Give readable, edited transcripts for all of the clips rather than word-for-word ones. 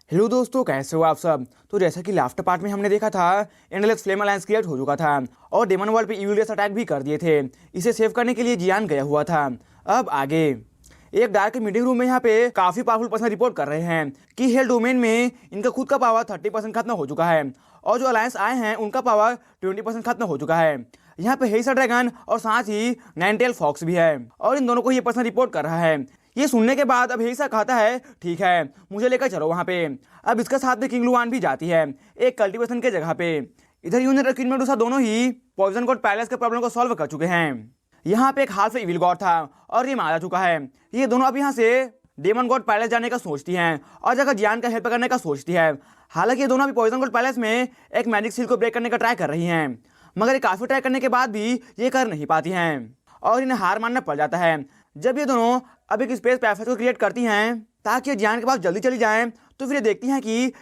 Hello दोस्तों, कैसे हो आप सब। तो जैसा कि लास्ट पार्ट में हमने देखा था, एंडलेस फ्लेम अलायंस क्रिएट हो चुका था और डेमन वर्ल्ड पे इविल रेस अटैक भी कर दिए थे। इसे सेव करने के लिए जियान गया हुआ था। अब आगे एक डार्क मीटिंग रूम में यहाँ पे काफी पावरफुल पर्सन रिपोर्ट कर रहे हैं कि हेल डोमेन में इनका खुद का पावर 30% खत्म हो चुका है और जो अलायंस आए हैं उनका पावर 20% खत्म हो चुका है। यहाँ पे हेइसा ड्रैगन और साथ ही नाइनटेल फॉक्स भी है और इन दोनों को ये पर्सन रिपोर्ट कर रहा है। ये सुनने के बाद अब हेइसा कहता है ठीक है, मुझे लेकर चलो वहाँ पे। अब इसके साथ में किंग लुआन भी जाती है एक कल्टीवेशन के जगह पे। इधर यूनिट और क्वीन मेडुसा दोनों ही पॉइजन गॉड पैलेस के प्रॉब्लम को सॉल्व कर चुके हैं। यहाँ पे एक हाफ इविल गॉड था और ये मारा चुका है। ये दोनों अब यहाँ से डेमन गॉड पैलेस जाने का सोचती हैं और जगह जियान का हेल्प करने का सोचती है। हालांकि ये दोनों अभी पॉइजन गॉड पैलेस में एक मैजिक सील को ब्रेक करने का ट्राई कर रही हैं, मगर ये काफी ट्राई करने के बाद भी ये कर नहीं पाती हैं और इन्हें हार मानना पड़ जाता है। जब ये दोनों अब एक स्पेस पैफेज को क्रिएट करती हैं ताकि ये जियान के पास जल्दी चली जाएं, तो फिर ये देखती हैं कि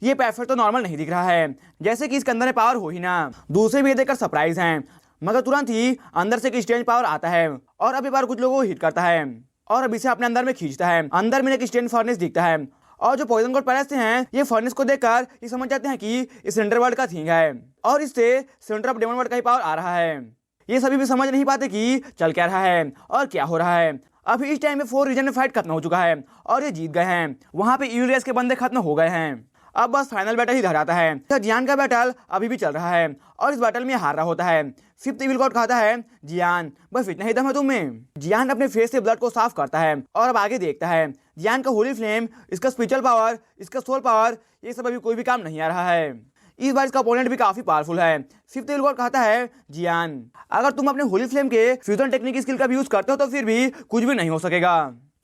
ये पैफेज तो नॉर्मल नहीं दिख रहा है, जैसे कि इसके अंदर में पावर हो ही ना। दूसरे भी ये देखकर सरप्राइज हैं, मगर तुरंत ही अंदर से एक स्ट्रेंज पावर आता है और अब ये बार कुछ लोगों को हिट करता है और अब इसे अपने अंदर में खींचता है। अंदर में एक स्ट्रेंज फर्नेस दिखता है और जो पॉइजन गॉड पैलेस से हैं ये फर्नेस को देखकर ये समझ जाते हैं कि इस सेंटर वर्ल्ड का थिंग है और इससे सेंटर ऑफ डेमन वर्ल्ड का ही पावर आ रहा है। ये सभी भी समझ नहीं पाते कि चल क्या रहा है और क्या हो रहा है। अभी इस टाइम में 4 रीजन में फाइट खत्म हो चुका है और ये जीत गए हैं। वहां पे इविल रेस के बंदे खत्म हो गए हैं। अब बस फाइनल बैटल ही जाता है। तो जियान का बैटल अभी भी चल रहा है और इस बैटल में हार रहा होता है। फिफ्थ इविल गॉड खाता है जियान, बस इतना ही दम है तुम्हें। जियान अपने फेस से ब्लड को साफ करता है और अब आगे देखता है। जियान का होली फ्लेम, इसका स्पिरिचुअल पावर, इसका सोल पावर, ये सब अभी कोई भी काम नहीं आ रहा है। इस बार इसका ओपोनेंट भी काफी पावरफुल है। फिफ्थ इविल गॉड कहता है जियान, अगर तुम अपने होली फ्लेम के फ्यूजन टेक्निक स्किल का भी यूज करते हो तो फिर भी कुछ भी नहीं हो सकेगा।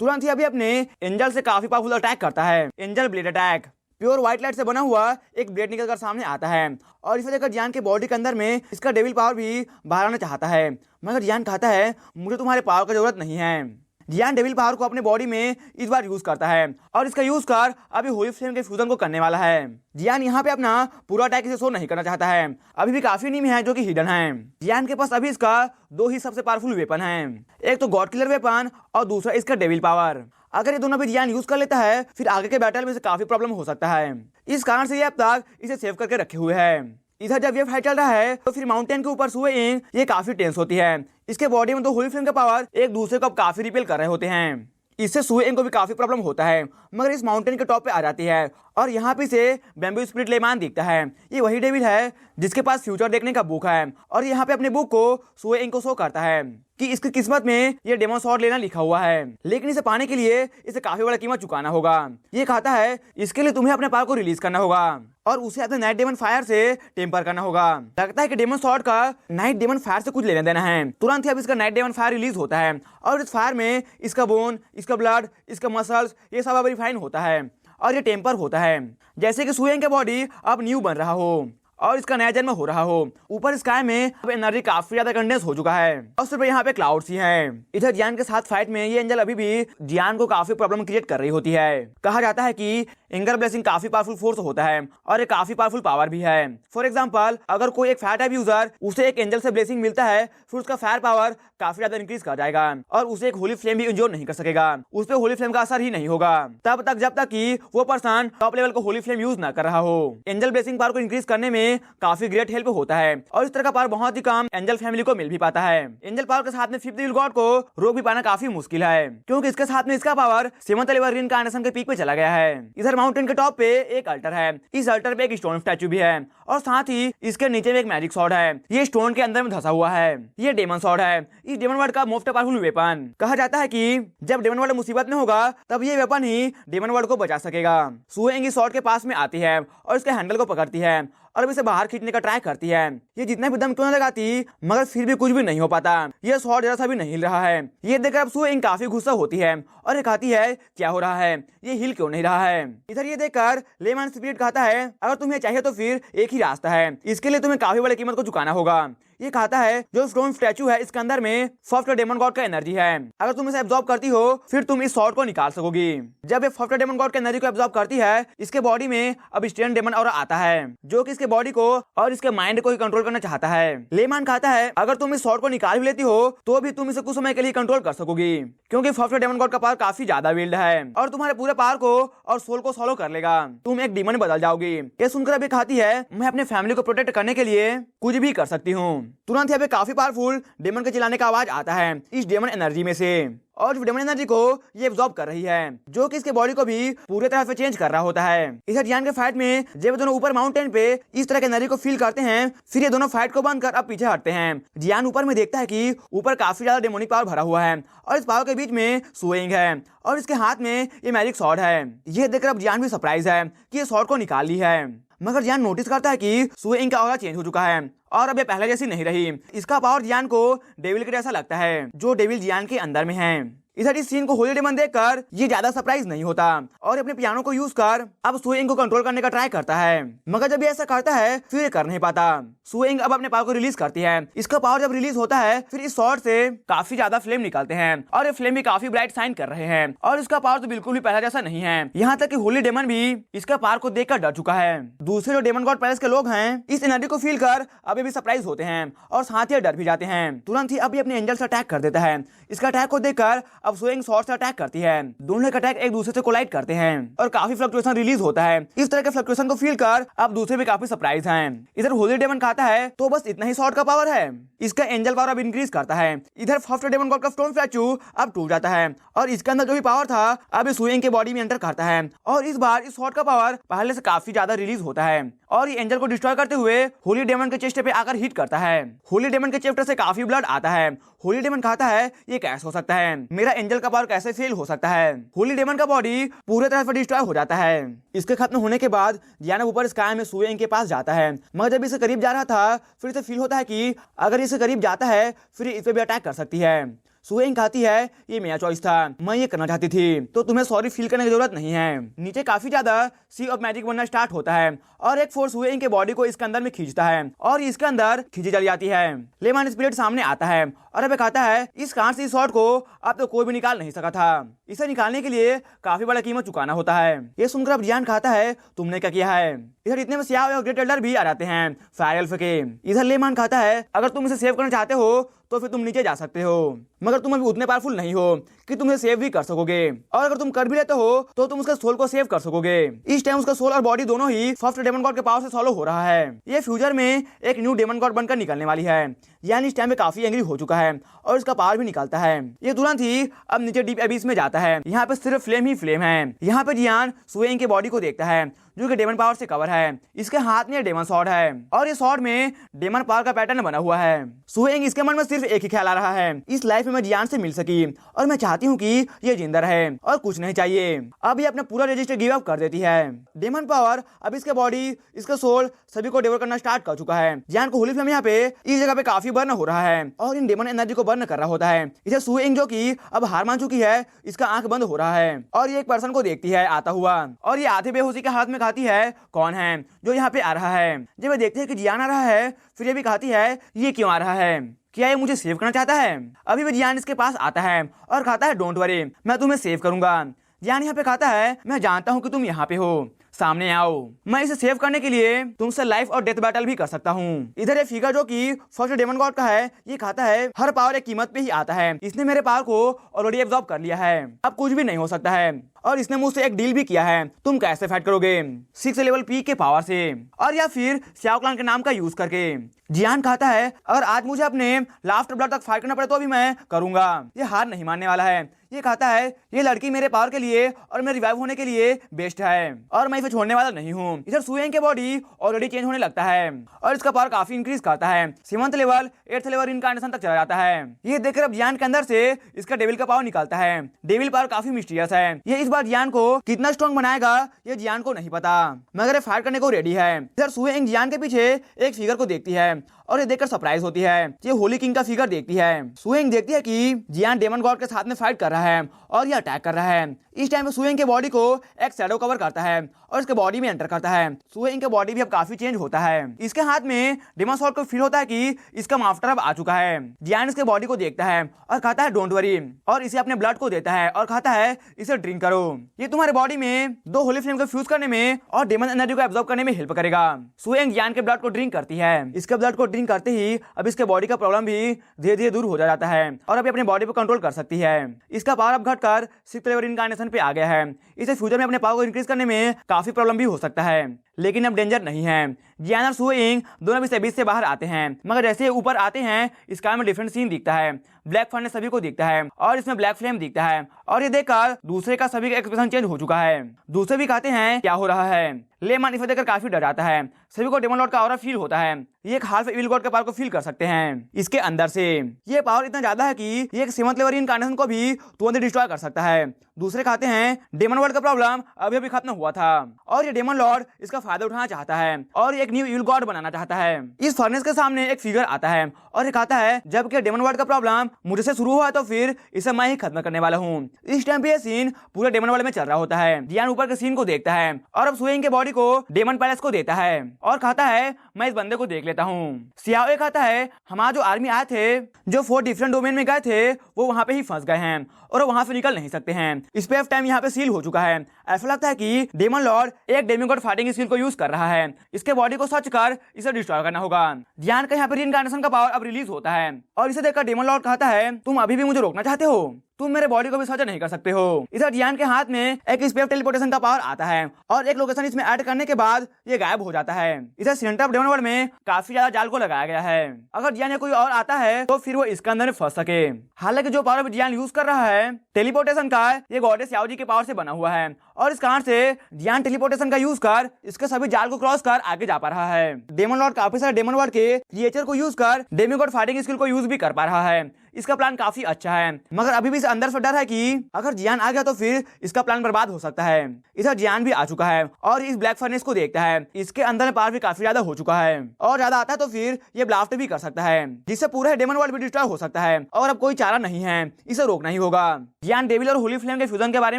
तुरंत ही अभी अपने एंजल से काफी पावरफुल अटैक करता है। Angel blade attack pure white light से बना हुआ एक ब्लेड निकलकर सामने आता है और इसे देखकर जियान के बॉडी के अंदर में इसका डेविल पावर भी बाहर आना चाहता है, मगर जियान कहता है मुझे तुम्हारे पावर की जरूरत नहीं है। जियान डेविल पावर को अपने बॉडी में इस बार यूज करता है और इसका यूज कर अभी होली फ्लेम के फ्यूजन को करने वाला है। जियान यहाँ पे अपना पूरा अटैक इसे शो नहीं करना चाहता है, अभी भी काफी नीम है जो कि हिडन है। जियान के पास अभी इसका 2 ही सबसे पावरफुल वेपन है, एक तो गॉड किलर वेपन और दूसरा इसका डेविल पावर। अगर ये दोनों भी जियान यूज कर लेता है फिर आगे के बैटल में से काफी प्रॉब्लम हो सकता है। इस कारण से ये अब तक इसे सेव करके रखे हुए है। इधर जब ये फाइट चल रहा है तो फिर माउंटेन के ऊपर सुए इंग ये काफी टेंस होती है। इसके बॉडी में तो होली फ्लेम का पावर एक दूसरे को अब काफी रिपेल कर रहे होते हैं। इससे सुए इंग को भी काफी प्रॉब्लम होता है, मगर इस माउंटेन के टॉप पे आ जाती है और यहाँ पे से बैम्बू स्पिरिट लेमान दिखता है। ये वही डेविल है जिसके पास फ्यूचर देखने का बुक है और यहाँ पे अपने बुक को सुए इंग को शो करता है कि इसकी किस्मत में ये डेमन स्वॉर्ड लेना लिखा हुआ है, लेकिन इसे पाने के लिए इसे काफी बड़ा कीमत चुकाना होगा। ये कहता है इसके लिए तुम्हें अपने पावर को रिलीज करना होगा और उसे अपने नाइट डेमन फायर से टेम्पर करना होगा। लगता है कि डेमन स्वॉर्ड का नाइट डेमन फायर से कुछ लेना देना है। तुरंत ही अब इसका नाइट डेमन फायर रिलीज होता है और इस फायर में इसका बोन, इसका ब्लड, इसका मसल्स ये सब अब रिफाइन होता है और ये टेम्पर होता है, जैसे कि सुएंग का बॉडी अब न्यू बन रहा हो और इसका नया जन्म हो रहा हो। ऊपर स्काई में अब एनर्जी काफी ज्यादा कंडेंस हो चुका है और सिर्फ यहाँ पे क्लाउड्स ही हैं। इधर जियान के साथ फाइट में ये एंजल अभी भी जियान को काफी प्रॉब्लम क्रिएट कर रही होती है। कहा जाता है कि एंगर ब्लेसिंग काफी पावरफुल फोर्स होता है और एक काफी पावरफुल पावर भी है। फॉर एग्जाम्पल, अगर कोई एक फायर टाइप यूजर उसे एक एंजल से ब्लेसिंग मिलता है फिर उसका फायर पावर काफी ज्यादा इंक्रीज कर जाएगा और उसे एक होली फ्लेम भी इंजोर नहीं कर सकेगा। उस पर होली फ्लेम का असर ही नहीं होगा तब तक जब तक कि वो पर्सन टॉप लेवल को होली फ्लेम यूज ना कर रहा हो। एंजल ब्लेसिंग पावर को इंक्रीज करने में काफी ग्रेट हेल्प होता है और इस तरह का पावर बहुत ही कम एंजल फैमिली को मिल भी पाता है। एंजल पावर के साथ में फिफ्थ इविल गॉड को रोक भी पाना काफी मुश्किल है क्योंकि इसके साथ में इसका पावर 7th लेवल रीइंकार्नेशन के पीक पे चला गया है। इधर माउंटेन के टॉप पे एक अल्टर है, इस अल्टर पे एक स्टोन स्टैचू भी है और साथ ही इसके नीचे में एक मैजिक स्वॉर्ड है। ये स्टोन के अंदर में धंसा हुआ है। ये डेमन स्वॉर्ड है, इस डेमन वर्ल्ड का मोस्ट पावरफुल वेपन। कहा जाता है कि जब डेमन वर्ल्ड मुसीबत में होगा तब ये वेपन ही डेमन वर्ल्ड को बचा सकेगा। सुएंग इस स्वॉर्ड के पास में आती है और इसके हैंडल को पकड़ती है और अब इसे बाहर खींचने का ट्राई करती है। ये जितना भी दम क्यों न लगाती मगर फिर भी कुछ भी नहीं हो पाता। ये स्वॉर्ड जरा सा भी नहीं हिल रहा है। ये देखकर अब सुएंग काफी गुस्सा होती है और ये कहती है क्या हो रहा है, ये हिल क्यों नहीं रहा है। इधर ये देखकर लेमन स्पिरिट कहता है अगर तुम्हें चाहिए तो फिर एक ही रास्ता है, इसके लिए तुम्हें काफी बड़ी कीमत को चुकाना होगा। ये कहता है जो स्टोन स्टैचू है इसके अंदर में फर्स्ट डेमन गॉड का एनर्जी है, अगर तुम इसे एब्जॉर्ब करती हो फिर तुम इस स्वॉर्ड को निकाल सकोगी। जब ये फर्स्ट डेमन गॉड की एनर्जी को एब्जॉर्ब करती है इसके बॉडी में अब स्टेन डेमन ऑरा आता है जो कि इसके बॉडी को और इसके माइंड को ही कंट्रोल करना चाहता है। लेमान कहता है अगर तुम इस स्वॉर्ड को निकाल भी लेती हो तो भी तुम इसे कुछ समय के लिए कंट्रोल कर सकोगी क्योंकि फर्स्ट डेमन गॉड का पावर काफी ज्यादा विल्ड है और तुम्हारे पूरे पावर को और सोल को सॉलो कर लेगा, तुम एक डीमन बदल जाओगी। ये सुनकर अभी कहती है मैं अपने फैमिली को प्रोटेक्ट करने के लिए कुछ भी कर सकती हूँ। तुरंत ही काफी पावरफुल डेमन के चिल्लाने का आवाज आता है इस डेमन एनर्जी में से और डेमन एनर्जी को ये एब्जॉर्ब कर रही है जो कि इसके बॉडी को भी पूरी तरह से चेंज कर रहा होता है। इधर जियान के फाइट में जब दोनों ऊपर माउंटेन पे इस तरह के एनर्जी को फील करते हैं फिर ये दोनों फाइट को बंद कर अब पीछे हटते हैं। जियान ऊपर में देखता है कि ऊपर काफी ज्यादा डेमोनिक पावर भरा हुआ है और इस पावर के बीच में सुइंग है और इसके हाथ में ये मैजिक स्वॉर्ड है। ये देखकर अब जियान भी सरप्राइज है कि ये स्वॉर्ड को निकाल ली है, मगर जियान नोटिस करता है कि सुइंग का ऑरा चेंज हो चुका है और अब ये पहले जैसी नहीं रही। इसका पावर जियान को डेविल के जैसा लगता है जो डेविल जियान के अंदर में है। इधर इस सीन को होली डेमन देखकर ये ज्यादा सरप्राइज नहीं होता और अपने पियानो को यूज कर अब सुइंग को कंट्रोल करने का ट्राई करता है, मगर जब ये ऐसा करता है फिर ये कर नहीं पाता। सुइंग अब अपने पावर को रिलीज करती है। इसका पावर जब रिलीज होता है फिर इस शॉट से काफी ज्यादा फ्लेम निकलते हैं और ये फ्लेम भी काफी ब्राइट शाइन कर रहे हैं और इसका पावर तो बिल्कुल भी पहले जैसा नहीं है। यहाँ तक कि होली डेमन भी इसका पावर को देखकर डर चुका है। दूसरे जो डेमन गॉड पैलेस के लोग हैं इस एनर्जी को फील कर अभी भी सरप्राइज होते हैं और साथ ही डर भी जाते हैं। तुरंत ही अभी अपने एंजल से अटैक कर देता है। इसका अटैक को देखकर अब सुइंग शॉट से अटैक करती है। दोनों के अटैक एक दूसरे से कोलाइड करते हैं और काफी फ्लक्चुएशन रिलीज होता है। इस तरह के फ्लक्चुएशन को फील कर अब दूसरे भी काफी सरप्राइज हैं। इधर होली डेमन कहता है तो बस इतना ही शॉट का पावर है। इसका एंजल पावर अब इंक्रीज करता है। इधर फर्स्ट डेमन गॉड का स्टोन स्टैचू अब टूट जाता है और इसके अंदर जो भी पावर था अब सुइंग के बॉडी में एंटर करता है और इस बार इस शॉट का पावर पहले से काफी ज्यादा रिलीज होता है और ये एंजल को डिस्ट्रॉय करते हुए होली डेमन के चेस्ट पे आकर हिट करता है। होली डेमन के चेस्ट से काफी ब्लड आता है। होली डेमन कहता है ये कैसे हो सकता है, मेरा एंजल का पावर कैसे फेल हो सकता है। होली डेमन का बॉडी पूरे तरह से डिस्ट्रॉय हो जाता है। इसके खत्म होने के बाद जियान ऊपर स्काई में सुइंग के पास जाता है, मगर जब इसे करीब जा रहा था फिर इसे फील होता है कि अगर इसे करीब जाता है फिर इस पे भी अटैक कर सकती है। सुइंग कहती है ये मेरा चॉइस था, मैं ये करना चाहती थी, तो तुम्हें सॉरी फील करने की जरूरत नहीं है। नीचे काफी ज्यादा सी ऑफ मैजिक बनना स्टार्ट होता है और एक फोर्स सुइंग के बॉडी को इसके अंदर में खींचता है और इसके अंदर खींची चली जाती है। लेमन स्पिरिट सामने आता है और अब कहता है इस कांच से इस शॉट को अब तो कोई भी निकाल नहीं सका था, इसे निकालने के लिए काफी बड़ा कीमत चुकाना होता है। ये सुनकर अब जियान कहता है तुमने क्या किया है। इधर इतने में सियाह और ग्रेट एल्डर भी आ जाते हैं फायर एल्फ के। इधर लेमन कहता है अगर तुम इसे सेव करना चाहते हो तो फिर तुम नीचे जा सकते हो, मगर तुम अभी उतने पावरफुल नहीं हो कि तुम इसे सेव भी कर सकोगे और अगर तुम कर भी लेते हो तो तुम उसके सोल को सेव कर सकोगे। इस टाइम उसका सोल और बॉडी दोनों ही फर्स्ट डेमन गॉड के पावर से सॉलो हो रहा है। ये फ्यूचर में एक न्यू डेमन गॉड बनकर निकलने वाली है। यानी इस टाइम में काफी एंग्री हो चुका है और इसका पावर भी निकलता है। ये तुरंत ही अब नीचे डीप एबिस में जाता है। यहाँ पे सिर्फ फ्लेम ही फ्लेम है। यहाँ पे जियान सुइंग के बॉडी को देखता है जो कि डेमन पावर से कवर है। इसके हाथ में डेमन स्वॉर्ड है और ये स्वॉर्ड में डेमन पावर का पैटर्न बना हुआ है। सुइंग इसके मन में सिर्फ एक ही ख्याल आ रहा है, इस लाइफ में मैं जियान से मिल सकी और मैं चाहती हूँ कि ये जिंदा रहे और कुछ नहीं चाहिए। अब ये अपना पूरा रजिस्टर गिव अप कर देती है। डेमन पावर अब इसके बॉडी, इसका सोल सभी को डेवलप करना स्टार्ट कर चुका है। जियान को होली फ्लेम यहाँ पे इस जगह पे काफी बर्न हो रहा है और इन डेमन एनर्जी को बर्न कर रहा होता है। इसे सुइंग जो कि अब हार मान चुकी है, इसका आंख बंद हो रहा है और ये एक पर्सन को देखती है आता हुआ और ये आधे बेहोशी के हाथ में कहती है कौन है जो यहाँ पे आ रहा है। जब वे देखते हैं कि जियान आ रहा है फिर ये भी कहती है ये क्यों आ रहा है, क्या ये मुझे सेव करना चाहता है। अभी वो जियान इसके पास आता है और कहता है डोंट वरी, मैं तुम्हें सेव करूंगा। जियान यहाँ पे कहता है मैं जानता हूँ कि तुम यहाँ पे हो, सामने आओ, मैं इसे सेव करने के लिए तुमसे लाइफ और डेथ बैटल भी कर सकता हूँ। इधर ये फिगर जो कि फर्स्ट डेमन गॉड का है ये कहता है हर पावर एक कीमत पे ही आता है। इसने मेरे पावर को ऑलरेडी एब्जॉर्ब कर लिया है, अब कुछ भी नहीं हो सकता है और इसने मुझसे एक डील भी किया है, तुम कैसे फाइट करोगे 6 लेवल पी के पावर से और या फिर श्याओ क्लान के नाम का यूज करके। जियान कहता है अगर आज मुझे अपने लास्ट ब्लड तक फाइट करना पड़े तो भी मैं करूंगा, ये हार नहीं मानने वाला है। ये कहता है ये लड़की मेरे पावर के लिए और मेरे रिवाइव होने के लिए बेस्ट है और मैं इसे छोड़ने वाला नहीं हूँ। इधर सुइंग के बॉडी ऑलरेडी चेंज होने लगता है और इसका पावर काफी इंक्रीज करता है। 7th level 8th level incarnation तक चला जाता है। ये देखकर अब जियान के अंदर से इसका डेविल का पावर निकलता है। डेविल पावर काफी मिस्टीरियस है। ये इस बार जियान को कितना स्ट्रॉन्ग बनाएगा ये जियान को नहीं पता, मगर ये फायर करने को रेडी है। इधर सुइंग जियान के पीछे एक फिगर को देखती है और ये देखकर सरप्राइज होती है। ये होली किंग का फिगर देखती है। सुइंग देखती है कि जियान डेमन गॉड के साथ में फाइट कर रहा है और ये अटैक कर रहा है। इस टाइम पे सुएंग के बॉडी को एक शैडो कवर करता है और इसके बॉडी में एंटर करता है। सुएंग के बॉडी भी अब काफी चेंज होता है। इसके हाथ में डेमन स्वॉर्ड को फील होता है कि इसका मास्टर अब आ चुका है। जियान इसके बॉडी को देखता है और कहता है डोंट वरी, और इसे अपने ब्लड को देता है और कहता है इसे ड्रिंक करो, ये तुम्हारे बॉडी में 2 होली फ्लेम को फ्यूज करने में और डेमन एनर्जी को एब्जॉर्ब करने में हेल्प करेगा। सुएंग जियान के ब्लड को ड्रिंक करती है। इसके ब्लड को ड्रिंक करते ही अब इसके बॉडी का प्रॉब्लम भी धीरे धीरे दूर हो जाता है और अभी अपने बॉडी को कंट्रोल कर सकती है। इसका पावर अब घटकर 6th लेवल इनकार्नेशन पे आ गया है। इसे फ्यूचर में अपने पावर को इंक्रीज करने में काफी प्रॉब्लम भी हो सकता है, लेकिन अब डेंजर नहीं है। जियान और सुएंग दोनों भी बीच से बाहर आते हैं, मगर जैसे ऊपर आते हैं स्काई में डिफरेंट सीन दिखता है। ब्लैक फर्नेस सभी को दिखता है और इसमें ब्लैक फ्लेम दिखता है और ये देखकर दूसरे का सभी का एक्सप्रेशन चेंज हो चुका है। दूसरे भी कहते हैं क्या हो रहा है। लेमन इसे देखकर काफी डर जाता है। सभी को डेमन लॉर्ड का ऑरा फील होता है। ये एक हाफ इविल गॉड के पावर को फील कर सकते हैं इसके अंदर से। ये पावर इतना ज्यादा है कि ये एक 7th लेवल इनकार्नेशन को भी तुरंत डिस्ट्रॉय कर सकता है। दूसरे कहते हैं डेमन वर्ल्ड का प्रॉब्लम अभी अभी खत्म हुआ था और ये डेमन लॉर्ड इसका फायदा उठाना चाहता है और एक न्यू इविल गॉड बनाना चाहता है। इस फर्नेस के सामने एक फिगर आता है और ये कहता है जबकि डेमन वर्ल्ड का प्रॉब्लम मुझे से शुरू हुआ तो फिर इसे मैं ही खत्म करने वाला हूँ। इस टाइम पे ये सीन पूरे डेमन वर्ल्ड में चल रहा होता है। जियान ऊपर के सीन को देखता है और अब सुएंग के बॉडी को डेमन पैलेस को देता है और कहता है मैं इस बंदे को देख लेता हूँ। सियाओ कहता है हमारा जो आर्मी आए थे, जो 4 डिफरेंट डोमेन में गए थे, वो वहां पे ही फंस गए हैं और वहां से निकल नहीं सकते हैं। स्पेस टाइम यहाँ पे सील हो चुका है। ऐसा लगता है कि डेमन लॉर्ड एक डेमिगॉड फाइटिंग स्किल को यूज कर रहा है। इसके बॉडी को सर्च कर इसे डिस्ट्रॉय करना होगा। जियान का यहाँ पे रीइंकार्नेशन का पावर अब रिलीज होता है और इसे देखकर डेमन लॉर्ड कहता है तुम अभी भी मुझे रोकना चाहते हो, तुम मेरे बॉडी को भी सर्च नहीं कर सकते हो। इधर जियान के हाथ में एक स्पेस टेलीपोर्टेशन का पावर आता है और एक लोकेशन इसमें ऐड करने के बाद ये गायब हो जाता है। इधर सेंटर ऑफ डेमन वर्ल्ड में काफी ज्यादा जाल को लगाया गया है। अगर जियान या कोई और आता है तो फिर वो इसके अंदर फंस सके। हालांकि जो पावर जियान यूज कर रहा है टेलीपोर्टेशन का, ये गॉडेस याओ जी के पावर से बना हुआ है और इस कारण से जियान टेलीपोर्टेशन का यूज कर इसके सभी जाल को क्रॉस कर आगे जा पा रहा है। डेमन लॉर्ड काफी सारे डेमन वर्ल्ड के क्रिएचर को यूज कर डेमिगॉड फाइटिंग स्किल को यूज भी कर पा रहा है। इसका प्लान काफी अच्छा है, मगर अभी भी इस अंदर से डर है कि अगर जियान आ गया तो फिर इसका प्लान बर्बाद हो सकता है। इधर जियान भी आ चुका है और इस ब्लैक फर्नेस को देखता है। इसके अंदर पावर भी काफी ज्यादा हो चुका है और ज्यादा आता है तो फिर ये ब्लास्ट भी कर सकता है, जिससे पूरा डेमन वर्ल्ड भी डिस्ट्रॉय हो सकता है और अब कोई चारा नहीं है, इसे रोकना ही होगा। जियान डेविल और होली फ्लेम के फ्यूजन के बारे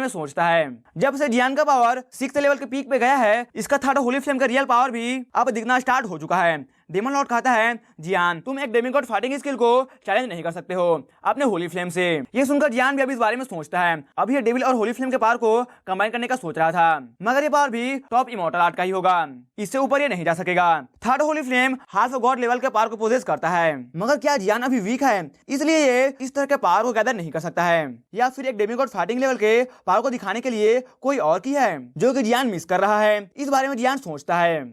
में सोचता है। जब से जियान का पावर 6th लेवल के पीक पे गया है, इसका 3rd होली फ्लेम का रियल पावर भी अब दिखना स्टार्ट हो चुका है। डेमन लॉर्ड कहता है जियान तुम एक डेमिगॉड फाइटिंग स्किल को चैलेंज नहीं कर सकते हो अपने होली फ्लेम से। ये सुनकर जियान भी अभी इस बारे में सोचता है। अभी ये डेविल और होली फ्लेम के पावर को कंबाइन करने का सोच रहा था, मगर ये पावर भी टॉप इमॉर्टल आर्ट का ही होगा, इससे ऊपर ये नहीं जा सकेगा। 3rd Holi flame half God level के पावर को पोजेस करता है, मगर क्या जियान अभी वीक है इसलिए ये इस तरह के पावर को गैदर नहीं कर सकता है, या फिर एक डेमिगॉड फाइटिंग लेवल के पावर को दिखाने के लिए कोई और की है जो कि जियान मिस कर रहा है। इस बारे में जियान सोचता है।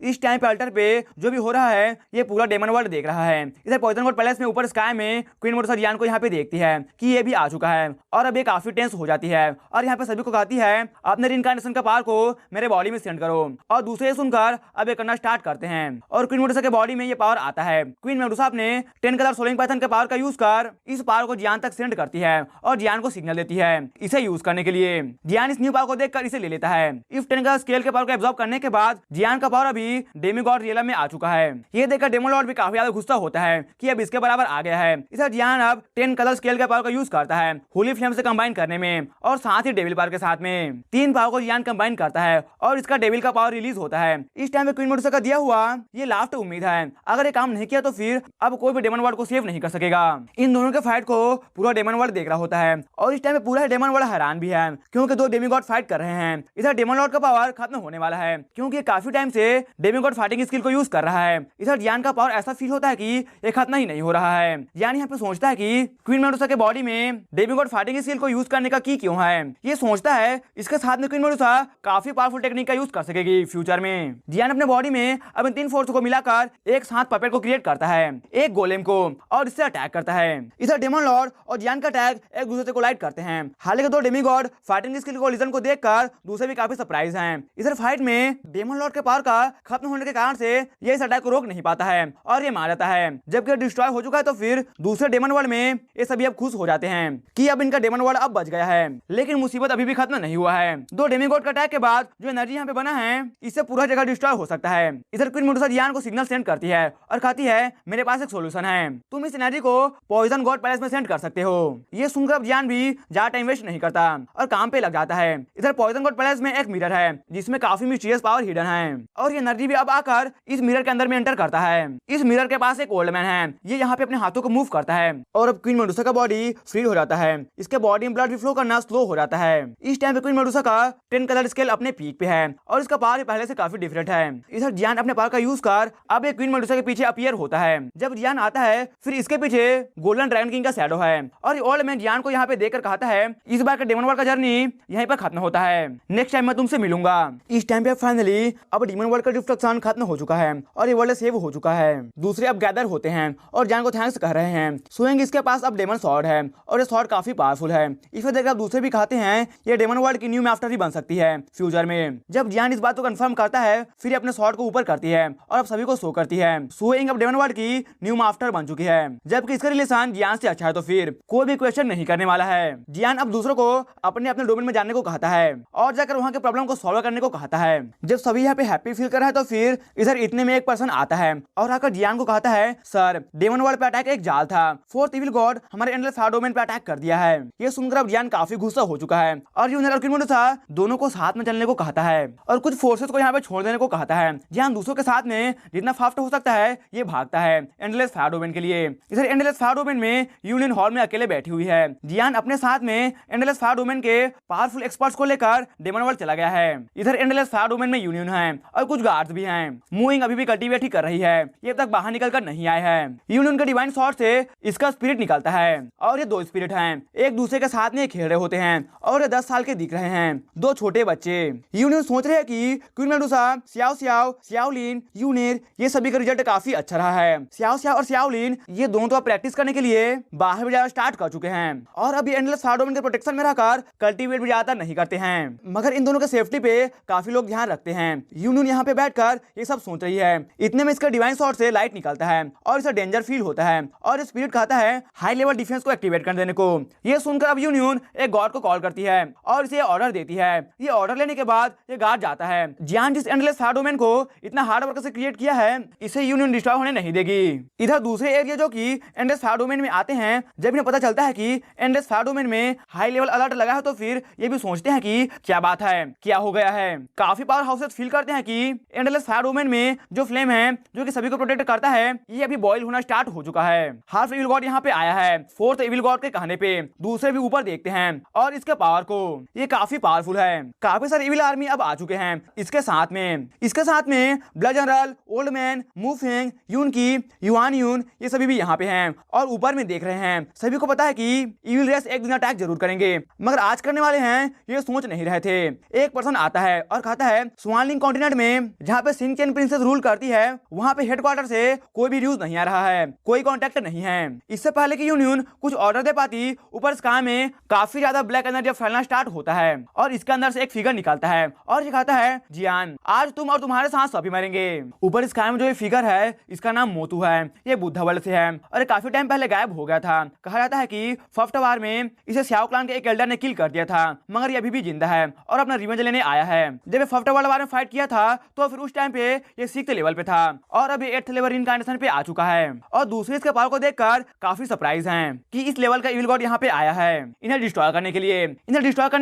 इस टाइम पे अल्टर पे जो भी हो रहा है ये पूरा डेमन वर्ल्ड देख रहा है। इधर पॉइजन वर्ल्ड पैलेस में ऊपर स्काई में क्वीन मोटोसा जियान को यहाँ पे देखती है कि ये भी आ चुका है और अब ये काफी टेंस हो जाती है और यहाँ पे सभी को कहती है अपने रीइंकार्नेशन का पावर को मेरे बॉडी में सेंड करो, और दूसरे सुनकर अब ये करना स्टार्ट करते हैं और क्वीन मोटोसा के बॉडी में ये पावर आता है। क्वीन मोटोसा अपने 10 कलर सोलिंग पाइथन के पावर का यूज कर इस पावर को जियान तक सेंड करती है और जियान को सिग्नल देती है इसे यूज करने के लिए। जियान इस न्यू पावर को देखकर इसे ले लेता है। इस 10 कलर स्केल के पावर को एब्जॉर्ब करने के बाद जियान का पावर अभी डेमिगॉड रियल में आ चुका है। ये देखकर डेमन लॉर्ड भी काफी ज्यादा गुस्सा होता है कि अब इसके बराबर आ गया है। इधर जियान अब 10 कलर स्केल के पावर का यूज करता है होली फ्लेम से कंबाइन करने में और साथ ही डेविल पावर के साथ में 3 पावर को जियान कंबाइन करता है और इसका डेविल का पावर रिलीज होता है। इस टाइम पे क्वीन मोटोसा का दिया हुआ ये लास्ट उम्मीद है। अगर ये काम नहीं किया तो फिर अब कोई भी डेमन वर्ल्ड को सेव नहीं कर सकेगा। इन दोनों के फाइट को पूरा डेमन वर्ल्ड देख रहा होता है और इस टाइम पे पूरा डेमन वर्ल्ड हैरान भी है क्योंकि 2 डेमिगॉड फाइट कर रहे हैं। इधर डेमन लॉर्ड का पावर खत्म होने वाला है क्योंकि काफी टाइम से डेमिगॉड फाइटिंग स्किल को यूज कर रहा है। इधर जियान का पावर ऐसा फील होता है कि ये खत्म ही नहीं हो रहा है। जियान यहाँ पे सोचता है कि क्वीन मोटोसा के बॉडी में डेमिगॉड फाइटिंग स्किल को यूज करने का की क्यों है। ये सोचता है इसके साथ में क्वीन मोटोसा काफी पावरफुल टेक्निक का यूज कर सकेगी फ्यूचर में। जियान अपने बॉडी में अब इन 3 फोर्स को मिलाकर एक साथ पपेट को क्रिएट करता है, एक गोलेम को, और इससे अटैक करता है। इधर डेमन लॉर्ड और जियान का अटैक एक दूसरे से कोलाइड करते हैं। हालांकि 2 डेमिगॉड फाइटिंग स्किल कोलिजन को देखकर दूसरे भी काफी सरप्राइज हैं। इधर फाइट में डेमन लॉर्ड के पावर का खत्म होने के कारण से ये इस अटैक को रोक नहीं पाता है और ये मार जाता है। जबकि डिस्ट्रॉय हो चुका है तो फिर दूसरे डेमन वर्ल्ड में ये सभी अब खुश हो जाते हैं कि अब इनका डेमन वर्ल्ड अब बच गया है। लेकिन मुसीबत अभी भी खत्म नहीं हुआ है। दो डेमीगॉड का अटैक के बाद जो एनर्जी यहाँ पे बना है इससे पूरा जगह डिस्ट्रॉय हो सकता है। इधर क्वीन मेडुसा जियान को सिग्नल सेंड करती है और कहती है मेरे पास एक सोल्यूशन है, तुम इस एनर्जी को पॉइजन गॉड पैलेस में सेंड कर सकते हो। ये सुनकर अब जियान भी ज्यादा टाइम वेस्ट नहीं करता और काम पे लग जाता है। इधर पॉइजन गॉड पैलेस में एक मिरर है जिसमें काफी मिस्टीरियस पावर हिडन है और ये एनर्जी भी अब आकर इस मिरर के अंदर में एंटर करता है। इस मिरर के पास एक ओल्ड मैन है, ये यहाँ पे अपने हाथों को मूव करता है और अब क्वीन मेडुसा का बॉडी फ्री हो जाता है। इसके बॉडी में ब्लड भी फ्लो करना स्लो हो जाता है। इस टाइम पे क्वीन मेडुसा का 10 कलर स्केल अपने पीक पे है और इसका पावर पहले से काफी डिफरेंट है। इधर जियान अपने पावर का यूज कर अब एक क्वीन मेडुसा के पीछे अपीयर होता है। जब जियान आता है फिर इसके पीछे गोल्डन ड्रैगन किंग का शैडो है और ओल्ड मैन जियान को यहाँ पे देखकर कहता है इस बार का डेमन वर्ल्ड का जर्नी यहीं पर खत्म होता है, नेक्स्ट टाइम मैं तुमसे मिलूंगा। इस टाइम पे फाइनली अब डेमन वर्ल्ड का डिस्ट्रक्शन खत्म हो चुका है और ये वर्ल्ड सेव हो चुका है। दूसरे अब गैदर होते हैं और जियान को थैंक्स कह रहे हैं। सोएंग इसके पास अब डेमन स्वॉर्ड है और ये स्वॉर्ड काफी पावरफुल है। इसे देखकर दूसरे भी कहते हैं ये डेमन वर्ल्ड की न्यू मास्टर ही बन सकती है फ्यूचर में। जब जियान इस बात को कंफर्म करता है फिर अपने स्वॉर्ड को ऊपर करती है और अब सभी को शो करती है सोएंग अब डेमन वर्ल्ड की न्यू मास्टर बन चुकी है। जबकि इसका रिलेशन जियान से अच्छा है तो फिर कोई भी क्वेश्चन नहीं करने वाला है। जियान अब दूसरों को अपने अपने डोमेन में जानने को कहता है और जाकर वहां के प्रॉब्लम को सॉल्व करने को कहता है। जब सभी यहाँ पे हैप्पी फील कर रहा है तो फिर इधर इतने में एक पर्सन आता है और आकर जियान को कहता है सर डेमन वर्ल्ड पे अटैक एक जाल था, फोर्थ इविल गॉड हमारे एंडलेस फायर डोमेन पे अटैक कर दिया है। ये सुनकर अब जियान काफी गुस्सा हो चुका है और यूनियन और क्वीन मेडुसा दोनों को साथ में चलने को कहता है और कुछ फोर्सेस को यहाँ पे छोड़ देने को कहता है। जियान दूसरों के साथ में जितना फास्ट हो सकता है ये भागता है एंडलेस फायर डोमेन के लिए। इधर एंडलेस फायर डोमेन में यूनियन हॉल में अकेले बैठी हुई है। जियान अपने साथ में एंडलेस फायर डोमेन के पावरफुल एक्सपर्ट्स को लेकर डेमन वर्ल्ड चला गया है। इधर एंडलेस फायर डोमेन में यूनियन है और कुछ गार्ड्स भी हैं। मूविंग अभी भी कल्टीवेट ही कर रही है, ये तक बाहर निकल कर नहीं आए हैं। यूनियन के डिवाइन स्वॉर्ड से इसका स्पिरिट निकलता है और ये दो स्पिरिट हैं, एक दूसरे के साथ में खेल रहे होते हैं और ये 10 साल के दिख रहे हैं, दो छोटे बच्चे। यूनियन सोच रहे हैं कि क्वीन मेडुसा, सियाओ सियाओ, सियाओलिन, यूनिर ये सभी का रिजल्ट काफी अच्छा रहा है। सियाओ सियाओ और सियाओलिन ये दोनों तो प्रैक्टिस करने के लिए बाहर भी जाना स्टार्ट कर चुके हैं और अभी एंडलेस फायर डोमेन के प्रोटेक्शन में रहकर कल्टीवेट भी ज्यादा नहीं करते हैं, मगर इन दोनों के सेफ्टी पे काफी लोग ध्यान रखते हैं। यूनियन यहाँ पे बैठकर ये सब सोच रही है। इतने में इसका डिवाइन स्वॉर्ड से लाइट निकलता है और इसे डेंजर फील होता है और स्पिरिट कहता है हाई लेवल डिफेंस को एक्टिवेट कर देने को। ये सुनकर अब यूनियन एक गॉड को कॉल करती है और इसे ऑर्डर देती है। ये ऑर्डर लेने के बाद ये गार्ड जाता है। जियान जिस एंडलेस फायर डोमेन को इतना हार्ड वर्क से क्रिएट किया है इसे यूनियन डिस्ट्रॉय होने नहीं देगी। इधर दूसरे एरिया जो कि एंडलेस फायर डोमेन में आते हैं, जब इन्हें पता चलता है कि एंडलेस फायर डोमेन में हाई लेवल अलर्ट लगा है तो फिर ये भी सोचते हैं कि क्या बात है, क्या हो गया है। काफी पावर हाउसेस फील करते हैं कि एंडलेस फायर डोमेन में जो फ्लेम है जो कि सभी को प्रोटेक्ट करता है ये अभी बॉयल होना स्टार्ट हो चुका है। हाफ इविल गॉड यहाँ पे आया है फोर्थ इविल गॉड के कहने पे। दूसरे भी ऊपर देखते हैं और इसके पावर को, ये काफी पावरफुल है। काफी सारे इविल आर्मी अब आ चुके हैं इसके साथ में ब्लड जनरल, ओल्ड मैन, मूफेंग, यून की, युआन यून ये सभी भी यहाँ पे हैं और ऊपर में देख रहे हैं। सभी को पता है कि इविल रेस एक दिन अटैक जरूर करेंगे मगर आज करने वाले हैं ये सोच नहीं रहे थे। एक पर्सन आता है और कहता है स्वानलिंग कॉन्टिनेंट में जहाँ पे सिंह चेन प्रिंसेस रूल करती है वहाँ पे हेडक्वार्टर से कोई भी न्यूज नहीं आ रहा है, कोई कॉन्टेक्ट नहीं है। इससे पहले कि यूनियन कुछ ऑर्डर दे पाती ऊपर स्काई में काफी ज्यादा ब्लैक एनर्जी फैलना स्टार्ट होता है और इसके अंदर से एक फिगर निकलता है और ये कहता है जियान आज तुम और तुम्हारे साथ सभी मरेंगे। ऊपर स्काई में जो ये फिगर है इसका नाम मोतू है, ये बुद्धा वर्ल्ड से है और काफी टाइम पहले गायब हो गया था। कहा जाता है कि फर्स्ट वार में इसे सियाओ क्लान के एक एल्डर ने किल कर दिया था मगर ये अभी भी जिंदा है और अपना रिवेंज लेने आया है। जब ये फर्स्ट वर्ल्ड वार में फाइट किया था तो फिर उस टाइम पे ये 6th लेवल पे था और अभी 8th लेवल इनकार्नेशन पे आ चुका है और दूसरे इसके पावर को देखकर काफी सरप्राइज हैं कि इस लेवल का इविल गॉड यहाँ पे आया है इन्हें डिस्ट्रॉय करने